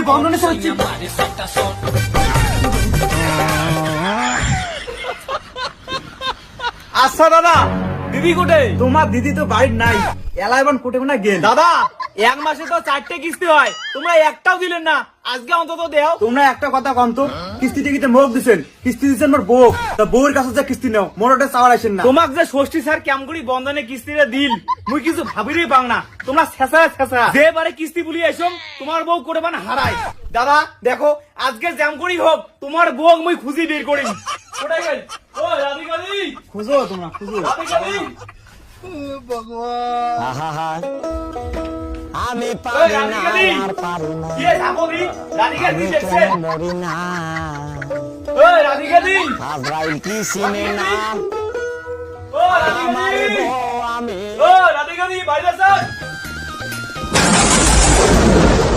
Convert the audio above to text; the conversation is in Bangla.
বন্ধনে হচ্ছে আচ্ছা দাদা, দিদি কোটে? তোমার দিদি তো বাড়ির নাই, এলাইবান কোটে না গেল। দাদা, এক মাসে তো 4টে কিস্তি হয়, তোমরা একটাও দিলেন না। আজকে অন্তত দেও। তোমরা একটা কথা কন্ত, কিস্তি টিকিতে মোক দিছেন, কিস্তি দিছেন মোর বউ, তা বউয়ের কাছে যে কিস্তি নাও, মোর ওটা চাওয়ার আসেন না। তোমাক যে ষষ্ঠী স্যার কেমন করি বন্ধনে কিস্তিটা দিল, মুই কিছু ভাবিরই পাং না। তোমরা ছেঁচা ছেঁচা যে বারে কিস্তি বলি এসম, তোমার বউ করে বান হারায়। দাদা দেখো, আজকে জ্যাম করি হোক, তোমার বউ মুই খুঁজি বের করি। কোথায় গেল? ও রাধিকা দি, খুঁজো তোমরা খুঁজো। রাধিকা দি, আমি ওই পারি না রাধিকা দি, আর পারি না কে যাবো দি? রাধিকা দি দেখছে? মরি না ওই রাধিকা দি, আজরাইল কি চিনে না ও রাধিকা আমার দি, বউ আমি ও রাধিকা দি, বাইরে স্যার।